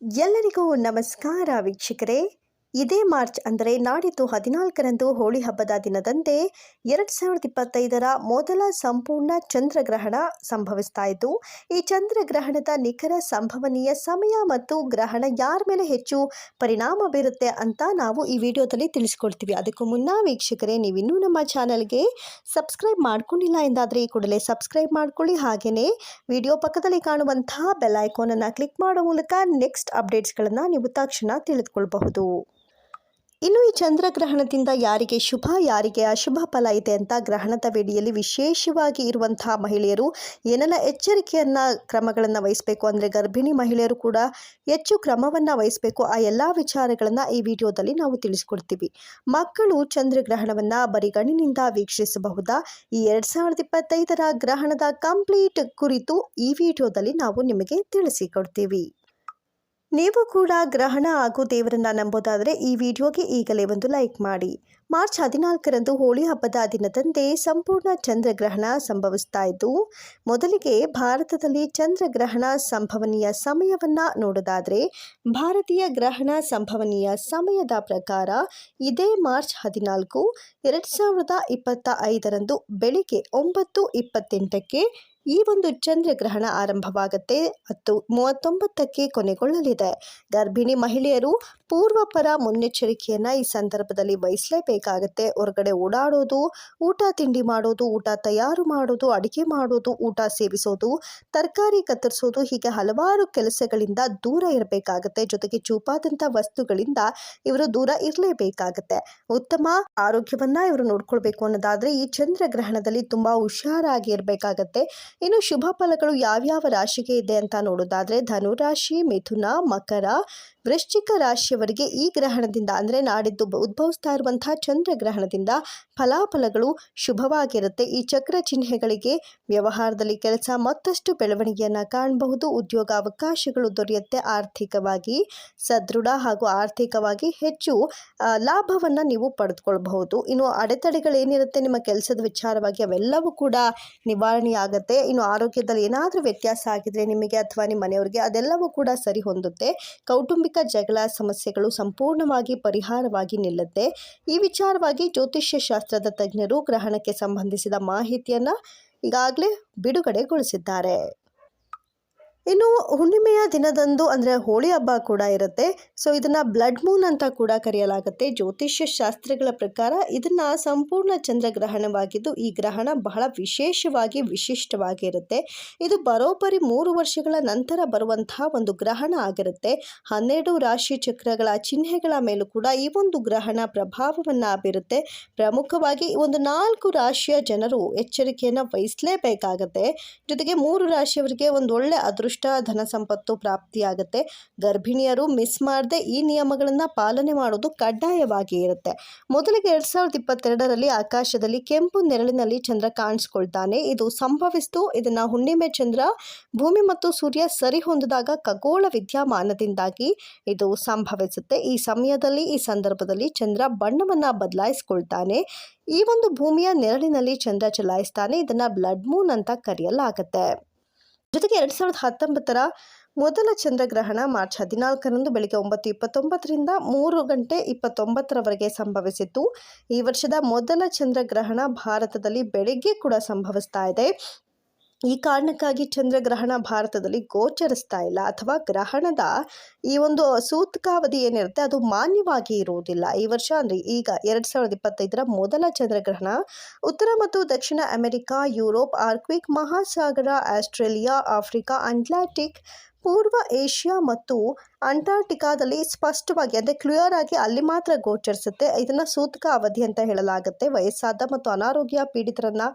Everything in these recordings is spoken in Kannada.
ಎಲ್ಲರಿಗೂ ನಮಸ್ಕಾರ ವೀಕ್ಷಕರೇ. ಇದೇ ಮಾರ್ಚ್ ಅಂದರೆ ನಾಡಿದ್ದು 14ರಂದು ಹೋಳಿ ಹಬ್ಬದ ದಿನದಂದೇ 2025ರ ಮೊದಲ ಸಂಪೂರ್ಣ ಚಂದ್ರಗ್ರಹಣ ಸಂಭವಿಸ್ತಾ ಇದ್ದು, ಈ ಚಂದ್ರಗ್ರಹಣದ ನಿಖರ ಸಂಭವನೀಯ ಸಮಯ ಮತ್ತು ಗ್ರಹಣ ಯಾರ ಮೇಲೆ ಹೆಚ್ಚು ಪರಿಣಾಮ ಬೀರುತ್ತೆ ಅಂತ ನಾವು ಈ ವಿಡಿಯೋದಲ್ಲಿ ತಿಳಿಸ್ಕೊಡ್ತೀವಿ. ಅದಕ್ಕೂ ಮುನ್ನ ವೀಕ್ಷಕರೇ, ನೀವಿನ್ನೂ ನಮ್ಮ ಚಾನಲ್ಗೆ ಸಬ್ಸ್ಕ್ರೈಬ್ ಮಾಡ್ಕೊಂಡಿಲ್ಲ ಎಂದಾದರೆ ಈ ಕೂಡಲೇ ಸಬ್ಸ್ಕ್ರೈಬ್ ಮಾಡ್ಕೊಳ್ಳಿ. ಹಾಗೆಯೇ ವಿಡಿಯೋ ಪಕ್ಕದಲ್ಲಿ ಕಾಣುವಂತಹ ಬೆಲ್ ಐಕಾನನ್ನು ಕ್ಲಿಕ್ ಮಾಡೋ ಮೂಲಕ ನೆಕ್ಸ್ಟ್ ಅಪ್ಡೇಟ್ಸ್ಗಳನ್ನು ನೀವು ತಕ್ಷಣ ತಿಳಿದುಕೊಳ್ಳಬಹುದು. ಇನ್ನು ಈ ಚಂದ್ರಗ್ರಹಣದಿಂದ ಯಾರಿಗೆ ಶುಭ ಯಾರಿಗೆ ಅಶುಭ ಫಲ ಇದೆ ಅಂತ ಗ್ರಹಣದ ವೇಳೆಯಲ್ಲಿ ವಿಶೇಷವಾಗಿ ಇರುವಂತಹ ಮಹಿಳೆಯರು ಏನೆಲ್ಲ ಎಚ್ಚರಿಕೆಯನ್ನು ಕ್ರಮಗಳನ್ನು ವಹಿಸಬೇಕು, ಅಂದರೆ ಗರ್ಭಿಣಿ ಮಹಿಳೆಯರು ಕೂಡ ಹೆಚ್ಚು ಕ್ರಮವನ್ನು ವಹಿಸಬೇಕು, ಆ ಎಲ್ಲ ವಿಚಾರಗಳನ್ನು ಈ ವಿಡಿಯೋದಲ್ಲಿ ನಾವು ತಿಳಿಸ್ಕೊಡ್ತೀವಿ. ಮಕ್ಕಳು ಚಂದ್ರಗ್ರಹಣವನ್ನು ಬರಿಗಣ್ಣಿನಿಂದ ವೀಕ್ಷಿಸಬಹುದಾ? ಈ 2025ರ ಗ್ರಹಣದ ಕಂಪ್ಲೀಟ್ ಕುರಿತು ಈ ವಿಡಿಯೋದಲ್ಲಿ ನಾವು ನಿಮಗೆ ತಿಳಿಸಿಕೊಡ್ತೀವಿ. ನೀವು ಕೂಡ ಗ್ರಹಣ ಹಾಗೂ ದೇವರನ್ನ ನಂಬೋದಾದರೆ ಈ ವಿಡಿಯೋಗೆ ಈಗಲೇ ಒಂದು ಲೈಕ್ ಮಾಡಿ. ಮಾರ್ಚ್ 14ರಂದು ಹೋಳಿ ಹಬ್ಬದ ದಿನದಂದೇ ಸಂಪೂರ್ಣ ಚಂದ್ರಗ್ರಹಣ ಸಂಭವಿಸ್ತಾ ಇದ್ದು, ಮೊದಲಿಗೆ ಭಾರತದಲ್ಲಿ ಚಂದ್ರಗ್ರಹಣ ಸಂಭವನೀಯ ಸಮಯವನ್ನು ನೋಡೋದಾದರೆ ಭಾರತೀಯ ಗ್ರಹಣ ಸಂಭವನೀಯ ಸಮಯದ ಪ್ರಕಾರ ಇದೇ ಮಾರ್ಚ್ 14, 2025ರಂದು ಬೆಳಿಗ್ಗೆ 9:28ಕ್ಕೆ ಈ ಒಂದು ಚಂದ್ರಗ್ರಹಣ ಆರಂಭವಾಗುತ್ತೆ. 10:39ಕ್ಕೆ ಕೊನೆಗೊಳ್ಳಲಿದೆ. ಗರ್ಭಿಣಿ ಮಹಿಳೆಯರು ಪೂರ್ವಪರ ಮುನ್ನೆಚ್ಚರಿಕೆಯನ್ನು ಈ ಸಂದರ್ಭದಲ್ಲಿ ವಹಿಸಲೇಬೇಕಾಗತ್ತೆ. ಹೊರಗಡೆ ಓಡಾಡೋದು, ಊಟ ತಿಂಡಿ ಮಾಡೋದು, ಊಟ ತಯಾರು ಮಾಡೋದು, ಅಡುಗೆ ಮಾಡೋದು, ಊಟ ಸೇವಿಸೋದು, ತರಕಾರಿ ಕತ್ತರಿಸೋದು, ಹೀಗೆ ಹಲವಾರು ಕೆಲಸಗಳಿಂದ ದೂರ ಇರಬೇಕಾಗತ್ತೆ. ಜೊತೆಗೆ ಚೂಪಾದಂಥ ವಸ್ತುಗಳಿಂದ ಇವರು ದೂರ ಇರಲೇಬೇಕಾಗತ್ತೆ. ಉತ್ತಮ ಆರೋಗ್ಯವನ್ನ ಇವರು ನೋಡ್ಕೊಳ್ಬೇಕು ಅನ್ನೋದಾದ್ರೆ ಈ ಚಂದ್ರಗ್ರಹಣದಲ್ಲಿ ತುಂಬಾ ಹುಷಾರಾಗಿ ಇರಬೇಕಾಗತ್ತೆ. ಇನ್ನು ಶುಭ ಫಲಗಳು ಯಾವ್ಯಾವ ರಾಶಿಗೆ ಇದೆ ಅಂತ ನೋಡೋದಾದ್ರೆ ಧನುರಾಶಿ, ಮಿಥುನ, ಮಕರ, ವೃಶ್ಚಿಕ ರಾಶಿಯವರಿಗೆ ಈ ಗ್ರಹಣದಿಂದ ಅಂದರೆ ನಾಡಿದ್ದು ಉದ್ಭವಿಸ್ತಾ ಇರುವಂತಹ ಚಂದ್ರಗ್ರಹಣದಿಂದ ಫಲಾಫಲಗಳು ಶುಭವಾಗಿರುತ್ತೆ. ಈ ಚಕ್ರ ಚಿಹ್ನೆಗಳಿಗೆ ವ್ಯವಹಾರದಲ್ಲಿ ಕೆಲಸ ಮತ್ತಷ್ಟು ಬೆಳವಣಿಗೆಯನ್ನು ಕಾಣಬಹುದು. ಉದ್ಯೋಗ ಅವಕಾಶಗಳು ದೊರೆಯುತ್ತೆ. ಆರ್ಥಿಕವಾಗಿ ಸದೃಢ ಹಾಗೂ ಆರ್ಥಿಕವಾಗಿ ಹೆಚ್ಚು ಲಾಭವನ್ನು ನೀವು ಪಡೆದುಕೊಳ್ಬಹುದು. ಇನ್ನು ಅಡೆತಡೆಗಳೇನಿರುತ್ತೆ ನಿಮ್ಮ ಕೆಲಸದ ವಿಚಾರವಾಗಿ ಅವೆಲ್ಲವೂ ಕೂಡ ನಿವಾರಣೆಯಾಗುತ್ತೆ. ಇನ್ನು ಆರೋಗ್ಯದಲ್ಲಿ ಏನಾದರೂ ವ್ಯತ್ಯಾಸ ಆಗಿದ್ರೆ ನಿಮಗೆ ಅಥವಾ ನಿಮ್ಮ ಮನೆಯವರಿಗೆ ಅದೆಲ್ಲವೂ ಕೂಡ ಸರಿ ಹೊಂದುತ್ತೆ. ಕೌಟುಂಬಿಕ ಜಗಳ ಸಮಸ್ಯೆಗಳು ಸಂಪೂರ್ಣವಾಗಿ ಪರಿಹಾರವಾಗಿ ನಿಲ್ಲುತ್ತೆ. ಈ ವಿಚಾರವಾಗಿ ಜ್ಯೋತಿಷ್ಯ ಶಾಸ್ತ್ರದ ತಜ್ಞರು ಗ್ರಹಣಕ್ಕೆ ಸಂಬಂಧಿಸಿದ ಮಾಹಿತಿಯನ್ನು ಈಗಾಗಲೇ ಬಿಡುಗಡೆಗೊಳಿಸಿದ್ದಾರೆ. ಇನ್ನು ಹುಣ್ಣಿಮೆಯ ದಿನದಂದು ಅಂದರೆ ಹೋಳಿ ಹಬ್ಬ ಕೂಡ ಇರುತ್ತೆ. ಸೊ ಇದನ್ನು ಬ್ಲಡ್ ಮೂನ್ ಅಂತ ಕೂಡ ಕರೆಯಲಾಗುತ್ತೆ. ಜ್ಯೋತಿಷ್ಯ ಶಾಸ್ತ್ರಗಳ ಪ್ರಕಾರ ಇದನ್ನು ಸಂಪೂರ್ಣ ಚಂದ್ರಗ್ರಹಣವಾಗಿದ್ದು ಈ ಗ್ರಹಣ ಬಹಳ ವಿಶೇಷವಾಗಿ ವಿಶಿಷ್ಟವಾಗಿರುತ್ತೆ. ಇದು ಬರೋಬ್ಬರಿ 3 ವರ್ಷಗಳ ನಂತರ ಬರುವಂತಹ ಒಂದು ಗ್ರಹಣ ಆಗಿರುತ್ತೆ. 12 ರಾಶಿ ಚಕ್ರಗಳ ಚಿಹ್ನೆಗಳ ಮೇಲೂ ಕೂಡ ಈ ಒಂದು ಗ್ರಹಣ ಪ್ರಭಾವವನ್ನು ಬೀರುತ್ತೆ. ಪ್ರಮುಖವಾಗಿ ಒಂದು 4 ರಾಶಿಯ ಜನರು ಎಚ್ಚರಿಕೆಯನ್ನು ವಹಿಸಲೇಬೇಕಾಗತ್ತೆ. ಜೊತೆಗೆ 3 ರಾಶಿಯವರಿಗೆ ಒಂದು ಒಳ್ಳೆ ಅದೃಷ್ಟ ಧನ ಸಂಪತ್ತು ಪ್ರಾಪ್ತಿಯಾಗುತ್ತೆ. ಗರ್ಭಿಣಿಯರು ಮಿಸ್ ಮಾಡದೆ ಈ ನಿಯಮಗಳನ್ನು ಪಾಲನೆ ಮಾಡೋದು ಕಡ್ಡಾಯವಾಗಿ ಇರುತ್ತೆ. ಮೊದಲಿಗೆ 2022ರಲ್ಲಿ ಆಕಾಶದಲ್ಲಿ ಕೆಂಪು ನೆರಳಿನಲ್ಲಿ ಚಂದ್ರ ಕಾಣಿಸ್ಕೊಳ್ತಾನೆ. ಇದು ಸಂಭವಿಸಿತು. ಇದನ್ನು ಹುಣ್ಣಿಮೆ ಚಂದ್ರ ಭೂಮಿ ಮತ್ತು ಸೂರ್ಯ ಸರಿ ಹೊಂದಿದಾಗ ಖಗೋಳ ವಿದ್ಯಮಾನದಿಂದಾಗಿ ಇದು ಸಂಭವಿಸುತ್ತೆ. ಈ ಸಮಯದಲ್ಲಿ ಈ ಸಂದರ್ಭದಲ್ಲಿ ಚಂದ್ರ ಬಣ್ಣವನ್ನು ಬದಲಾಯಿಸ್ಕೊಳ್ತಾನೆ. ಈ ಒಂದು ಭೂಮಿಯ ನೆರಳಿನಲ್ಲಿ ಚಂದ್ರ ಚಲಾಯಿಸ್ತಾನೆ. ಇದನ್ನು ಬ್ಲಡ್ ಮೂನ್ ಅಂತ ಕರೆಯಲಾಗುತ್ತೆ. ಜೊತೆಗೆ 2019ರ ಮೊದಲ ಚಂದ್ರಗ್ರಹಣ ಮಾರ್ಚ್ 14ರಂದು ಬೆಳಗ್ಗೆ 9:29ರಿಂದ 3:29ರವರೆಗೆ ಸಂಭವಿಸಿತ್ತು. ಈ ವರ್ಷದ ಮೊದಲ ಚಂದ್ರಗ್ರಹಣ ಭಾರತದಲ್ಲಿ ಬೆಳಗ್ಗೆ ಕೂಡ ಸಂಭವಿಸ್ತಾ ಇದೆ. ಈ ಕಾರಣಕ್ಕಾಗಿ ಚಂದ್ರಗ್ರಹಣ ಭಾರತದಲ್ಲಿ ಗೋಚರಿಸ್ತಾ ಇಲ್ಲ ಅಥವಾ ಗ್ರಹಣದ ಈ ಒಂದು ಸೂತಕಾವಧಿ ಏನಿರುತ್ತೆ ಅದು ಮಾನ್ಯವಾಗಿ ಇರುವುದಿಲ್ಲ. ಈ ವರ್ಷ ಅಂದರೆ ಈಗ 2025ರ ಮೊದಲ ಚಂದ್ರಗ್ರಹಣ ಉತ್ತರ ಮತ್ತು ದಕ್ಷಿಣ ಅಮೆರಿಕಾ, ಯುರೋಪ್, ಆರ್ಕ್ಟಿಕ್ ಮಹಾಸಾಗರ, ಆಸ್ಟ್ರೇಲಿಯಾ, ಆಫ್ರಿಕಾ, ಅಟ್ಲಾಂಟಿಕ್, ಪೂರ್ವ ಏಷ್ಯಾ ಮತ್ತು ಅಂಟಾರ್ಟಿಕಾದಲ್ಲಿ ಸ್ಪಷ್ಟವಾಗಿ ಅಂದರೆ ಕ್ಲಿಯರ್ ಆಗಿ ಅಲ್ಲಿ ಮಾತ್ರ ಗೋಚರಿಸುತ್ತೆ. ಇದನ್ನು ಸೂತಕ ಅವಧಿ ಅಂತ ಹೇಳಲಾಗುತ್ತೆ. ವಯಸ್ಸಾದ ಮತ್ತು ಅನಾರೋಗ್ಯ ಪೀಡಿತರನ್ನು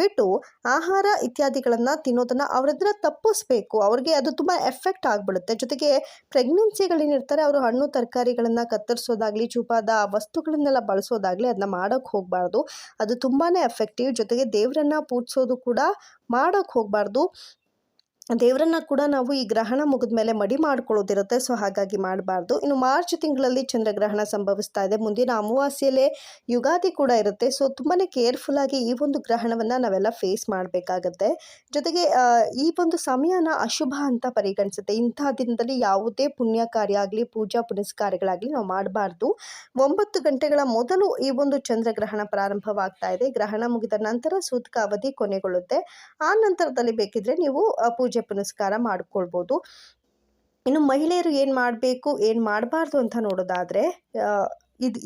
ಬಿಟ್ಟು ಆಹಾರ ಇತ್ಯಾದಿಗಳನ್ನು ತಿನ್ನೋದನ್ನು ಅವರತ್ರ ತಪ್ಪಿಸ್ಬೇಕು. ಅವ್ರಿಗೆ ಅದು ತುಂಬ ಎಫೆಕ್ಟ್ ಆಗಿಬಿಡುತ್ತೆ. ಜೊತೆಗೆ ಪ್ರೆಗ್ನೆನ್ಸಿಗಳೇನಿರ್ತಾರೆ ಅವರು ಹಣ್ಣು ತರಕಾರಿಗಳನ್ನು ಕತ್ತರಿಸೋದಾಗಲಿ, ಚೂಪಾದ ವಸ್ತುಗಳನ್ನೆಲ್ಲ ಬಳಸೋದಾಗಲಿ ಅದನ್ನ ಮಾಡೋಕ್ಕೆ ಹೋಗಬಾರ್ದು. ಅದು ತುಂಬಾ ಎಫೆಕ್ಟಿವ್. ಜೊತೆಗೆ ದೇವರನ್ನು ಪೂಜಿಸೋದು ಕೂಡ ಮಾಡೋಕ್ಕೆ ಹೋಗಬಾರ್ದು. ದೇವರನ್ನ ಕೂಡ ನಾವು ಈ ಗ್ರಹಣ ಮುಗಿದ ಮೇಲೆ ಮಡಿ ಮಾಡ್ಕೊಳ್ಳೋದಿರುತ್ತೆ. ಸೊ ಹಾಗಾಗಿ ಮಾಡಬಾರ್ದು. ಇನ್ನು ಮಾರ್ಚ್ ತಿಂಗಳಲ್ಲಿ ಚಂದ್ರಗ್ರಹಣ ಸಂಭವಿಸ್ತಾ ಇದೆ. ಮುಂದಿನ ಅಮಾವಾಸ್ಯೆಯಲ್ಲೇ ಯುಗಾದಿ ಕೂಡ ಇರುತ್ತೆ. ಸೊ ತುಂಬಾ ಕೇರ್ಫುಲ್ಲಾಗಿ ಈ ಒಂದು ಗ್ರಹಣವನ್ನು ನಾವೆಲ್ಲ ಫೇಸ್ ಮಾಡಬೇಕಾಗತ್ತೆ. ಜೊತೆಗೆ ಈ ಒಂದು ಸಮಯನ ಅಶುಭ ಅಂತ ಪರಿಗಣಿಸುತ್ತೆ. ಇಂಥ ದಿನದಲ್ಲಿ ಯಾವುದೇ ಪುಣ್ಯ ಕಾರ್ಯ ಆಗಲಿ, ಪೂಜಾ ಪುನಸ್ಕಾರಗಳಾಗಲಿ ನಾವು ಮಾಡಬಾರ್ದು. 9 ಗಂಟೆಗಳ ಮೊದಲು ಈ ಒಂದು ಚಂದ್ರಗ್ರಹಣ ಪ್ರಾರಂಭವಾಗ್ತಾ ಇದೆ. ಗ್ರಹಣ ಮುಗಿದ ನಂತರ ಸೂತಕ ಅವಧಿ ಕೊನೆಗೊಳ್ಳುತ್ತೆ. ಆ ನಂತರದಲ್ಲಿ ಬೇಕಿದ್ರೆ ನೀವು ಪೂಜೆ ಪುನಸ್ಕಾರ ಮಾಡ್ಕೊಳ್ಬೋದು. ಇನ್ನು ಮಹಿಳೆಯರು ಏನು ಮಾಡಬೇಕು, ಏನು ಮಾಡಬಾರ್ದು ಅಂತ ನೋಡೋದಾದರೆ,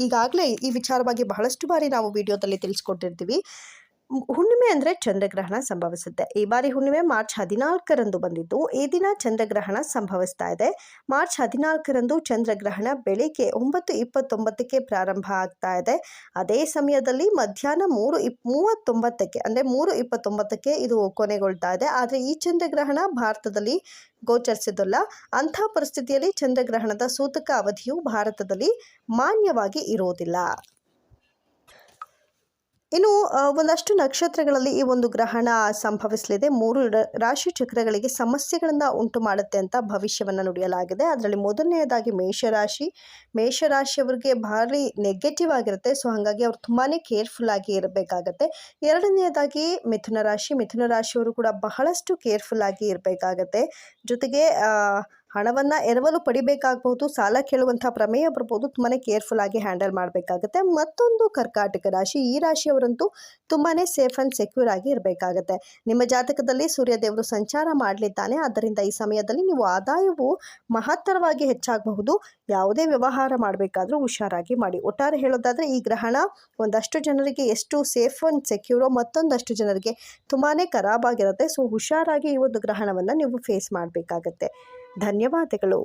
ಈಗಾಗಲೇ ಈ ವಿಚಾರವಾಗಿ ಬಹಳಷ್ಟು ಬಾರಿ ನಾವು ವಿಡಿಯೋದಲ್ಲಿ ತಿಳಿಸ್ಕೊಟ್ಟಿರ್ತೀವಿ. ಹುಣ್ಣಿಮೆ ಅಂದರೆ ಚಂದ್ರಗ್ರಹಣ ಸಂಭವಿಸುತ್ತೆ. ಈ ಬಾರಿ ಹುಣ್ಣಿಮೆ ಮಾರ್ಚ್ 14ರಂದು ಬಂದಿದ್ದು, ಈ ದಿನ ಚಂದ್ರಗ್ರಹಣ ಸಂಭವಿಸ್ತಾ ಇದೆ. ಮಾರ್ಚ್ 14ರಂದು ಚಂದ್ರಗ್ರಹಣ ಬೆಳಿಗ್ಗೆ 9:29ಕ್ಕೆ ಪ್ರಾರಂಭ ಆಗ್ತಾ ಇದೆ. ಅದೇ ಸಮಯದಲ್ಲಿ ಮಧ್ಯಾಹ್ನ 3:39ಕ್ಕೆ ಅಂದರೆ 3:29ಕ್ಕೆ ಇದು ಕೊನೆಗೊಳ್ತಾ ಇದೆ. ಆದರೆ ಈ ಚಂದ್ರಗ್ರಹಣ ಭಾರತದಲ್ಲಿ ಗೋಚರಿಸಿದಲ್ಲ. ಅಂಥ ಪರಿಸ್ಥಿತಿಯಲ್ಲಿ ಚಂದ್ರಗ್ರಹಣದ ಸೂತಕ ಅವಧಿಯು ಭಾರತದಲ್ಲಿ ಮಾನ್ಯವಾಗಿ ಇರೋದಿಲ್ಲ. ಇನ್ನು ಒಂದಷ್ಟು ನಕ್ಷತ್ರಗಳಲ್ಲಿ ಈ ಒಂದು ಗ್ರಹಣ ಸಂಭವಿಸಲಿದೆ. 3 ರಾಶಿ ಚಕ್ರಗಳಿಗೆ ಸಮಸ್ಯೆಗಳನ್ನು ಉಂಟು ಮಾಡುತ್ತೆ ಅಂತ ಭವಿಷ್ಯವನ್ನು ನುಡಿಯಲಾಗಿದೆ. ಅದರಲ್ಲಿ ಮೊದಲನೆಯದಾಗಿ ಮೇಷರಾಶಿಯವರಿಗೆ ಭಾರಿ ನೆಗೆಟಿವ್ ಆಗಿರುತ್ತೆ. ಸೊ ಹಾಗಾಗಿ ಅವರು ತುಂಬಾ ಕೇರ್ಫುಲ್ಲಾಗಿ ಇರಬೇಕಾಗತ್ತೆ. ಎರಡನೆಯದಾಗಿ ಮಿಥುನ ರಾಶಿಯವರು ಕೂಡ ಬಹಳಷ್ಟು ಕೇರ್ಫುಲ್ಲಾಗಿ ಇರಬೇಕಾಗತ್ತೆ. ಜೊತೆಗೆ ಹಣವನ್ನು ಎರವಲು ಪಡಿಬೇಕಾಗಬಹುದು, ಸಾಲ ಕೇಳುವಂಥ ಪ್ರಮೇಯ ಬರ್ಬೋದು. ತುಂಬಾ ಕೇರ್ಫುಲ್ಲಾಗಿ ಹ್ಯಾಂಡಲ್ ಮಾಡಬೇಕಾಗತ್ತೆ. ಮತ್ತೊಂದು ಕರ್ಕಾಟಕ ರಾಶಿ. ಈ ರಾಶಿಯವರಂತೂ ತುಂಬಾ ಸೇಫ್ ಆ್ಯಂಡ್ ಸೆಕ್ಯೂರ್ ಆಗಿ ಇರಬೇಕಾಗತ್ತೆ. ನಿಮ್ಮ ಜಾತಕದಲ್ಲಿ ಸೂರ್ಯದೇವರು ಸಂಚಾರ ಮಾಡಲಿದ್ದಾನೆ. ಆದ್ದರಿಂದ ಈ ಸಮಯದಲ್ಲಿ ನೀವು ಆದಾಯವು ಮಹತ್ತರವಾಗಿ ಹೆಚ್ಚಾಗಬಹುದು. ಯಾವುದೇ ವ್ಯವಹಾರ ಮಾಡಬೇಕಾದ್ರೂ ಹುಷಾರಾಗಿ ಮಾಡಿ. ಒಟ್ಟಾರೆ ಹೇಳೋದಾದರೆ ಈ ಗ್ರಹಣ ಒಂದಷ್ಟು ಜನರಿಗೆ ಎಷ್ಟು ಸೇಫ್ ಆ್ಯಂಡ್ ಸೆಕ್ಯೂರೋ, ಮತ್ತೊಂದಷ್ಟು ಜನರಿಗೆ ತುಂಬಾ ಖರಾಬಾಗಿರುತ್ತೆ. ಸೊ ಹುಷಾರಾಗಿ ಈ ಒಂದು ಗ್ರಹಣವನ್ನು ನೀವು ಫೇಸ್ ಮಾಡಬೇಕಾಗತ್ತೆ. ಧನ್ಯವಾದಗಳು.